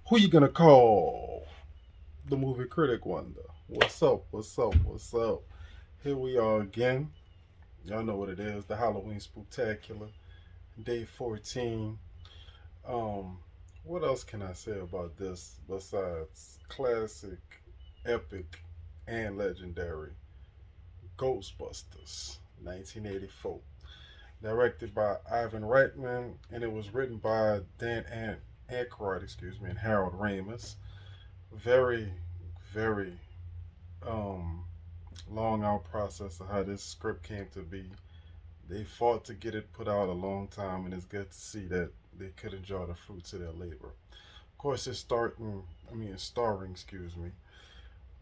Who you gonna call? The movie critic wonder. What's up? What's up? What's up? Here we are again. Y'all know what it is. The Halloween Spooktacular, day 14. Um, what else can I say about this besides classic, epic, and legendary Ghostbusters, 1984, directed by Ivan Reitman, and it was written by Aykroyd, and Harold Ramis. Very, very um, long out process of how this script came to be. They fought to get it put out a long time, and it's good to see that they could enjoy the fruits of their labor. Of course, it's starring,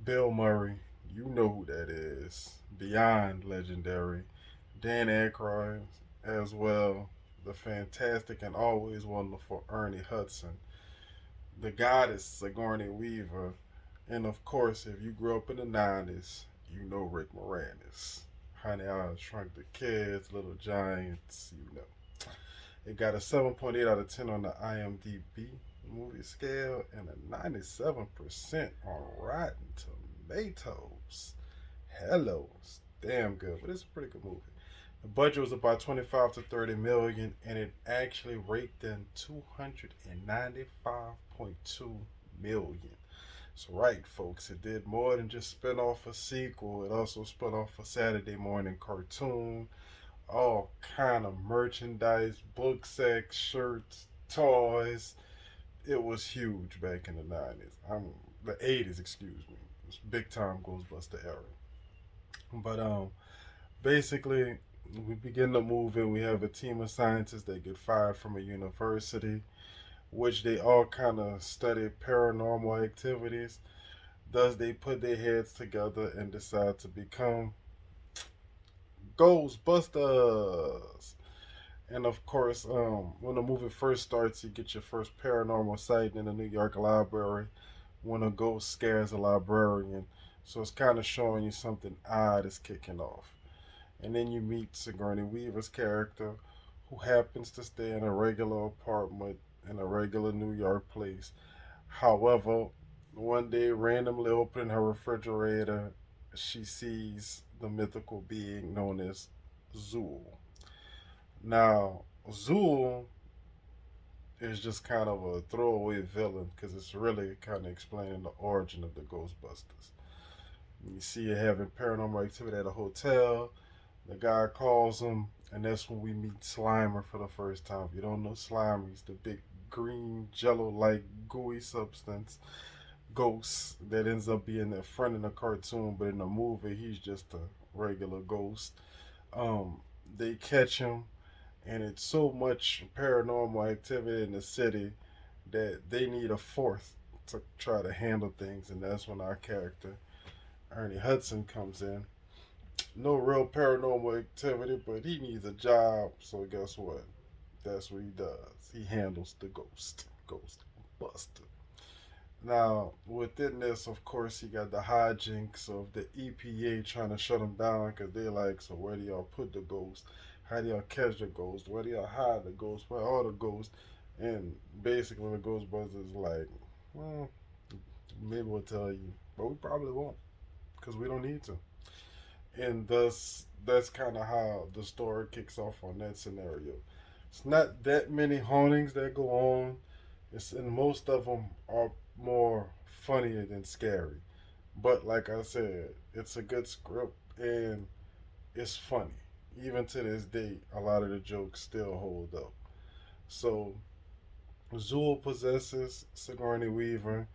Bill Murray. You know who that is. Beyond legendary. Dan Aykroyd as well. The fantastic and always wonderful Ernie Hudson. The goddess Sigourney Weaver. And of course, if you grew up in the 90s, you know Rick Moranis. Honey, I Shrunk the Kids, Little Giants, you know. It got a 7.8 out of 10 on the IMDb movie scale and a 97% on Rotten Tomatoes. Hello, it's damn good, but it's a pretty good movie. The budget was about 25 to 30 million, and it actually raked in 295.2 million. So right, folks, it did more than just spin off a sequel. It also spun off a Saturday morning cartoon, all kind of merchandise, book sets, shirts, toys. It was huge back in the 90s. The 80s, excuse me. It was big time Ghostbuster era. But basically, we begin the movie. We have a team of scientists that get fired from a university, which they all kind of study paranormal activities. Thus, they put their heads together and decide to become Ghostbusters. And of course, when the movie first starts, you get your first paranormal sighting in the New York library when a ghost scares a librarian. So it's kind of showing you something odd is kicking off. And then you meet Sigourney Weaver's character, who happens to stay in a regular apartment in a regular New York place. However, one day, randomly opening her refrigerator, she sees the mythical being known as Zool. Now, Zool is just kind of a throwaway villain because it's really kind of explaining the origin of the Ghostbusters. You see it having paranormal activity at a hotel. The guy calls him, and that's when we meet Slimer for the first time. If you don't know Slimer, he's the big green jello like gooey substance ghost that ends up being a friend in the cartoon, but in the movie he's just a regular ghost. They catch him, and it's so much paranormal activity in the city that they need a fourth to try to handle things, and that's when our character Ernie Hudson comes in. No real paranormal activity, but he needs a job, so guess what? That's what he does. He handles the ghost buster. Now, within this, of course, you got the hijinks of the EPA trying to shut them down because they're like, so where do y'all put the ghost? How do y'all catch the ghost? Where do y'all hide the ghost? Where are the ghosts? And basically, the Ghostbusters is like, well, maybe we'll tell you, but we probably won't because we don't need to. And thus, that's kind of how the story kicks off on that scenario. It's not that many hauntings that go on. And most of them are more funnier than scary. But like I said, it's a good script and it's funny. Even to this day, a lot of the jokes still hold up. So Zool possesses Sigourney Weaver,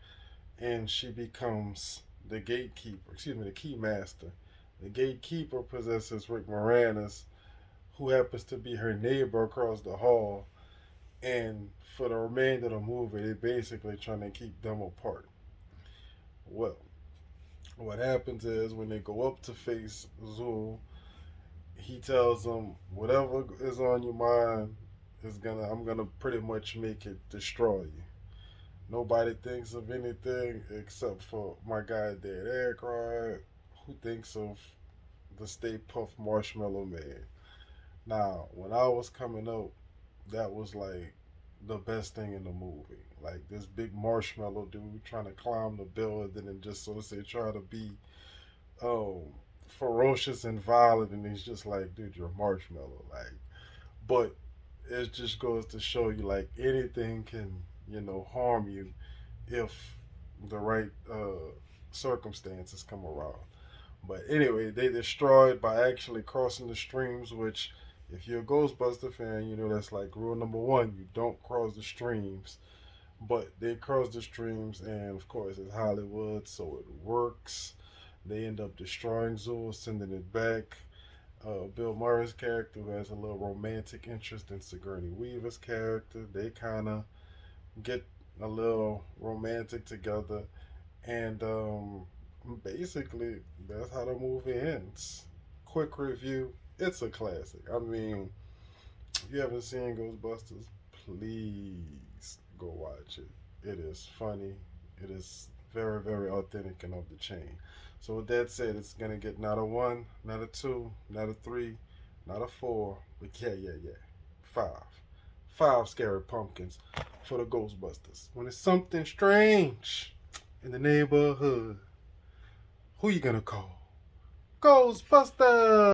and she becomes the gatekeeper. The key master. The gatekeeper possesses Rick Moranis, who happens to be her neighbor across the hall. And for the remainder of the movie, they're basically trying to keep them apart. Well, what happens is when they go up to face Zool, he tells them whatever is on your mind is gonna I'm gonna pretty much make it destroy you. Nobody thinks of anything except for my guy Dad Aykroyd, who thinks of the Stay Puft Marshmallow Man. Now, when I was coming up, that was like the best thing in the movie. like this big marshmallow dude trying to climb the building and just sort of say try to be um ferocious and violent, and he's just like, dude, you're a marshmallow. Like, but it just goes to show you like anything can, harm you if the right circumstances come around. But anyway, they destroyed by actually crossing the streams, which, if you're a Ghostbuster fan, you know that's like rule number one: you don't cross the streams. But they cross the streams, and of course, it's Hollywood, so it works. They end up destroying Zool, sending it back. Bill Murray's character, who has a little romantic interest in Sigourney Weaver's character, they kind of get a little romantic together, and basically that's how the movie ends. Quick review: it's a classic. I mean, if you haven't seen Ghostbusters, please go watch it. It is funny. It is very, very authentic and of the chain. So with that said, it's gonna get not a one, not a two, not a three, not a four, but yeah, yeah, yeah, five. Five scary pumpkins for the Ghostbusters. When it's something strange in the neighborhood, who you gonna call? Ghostbusters!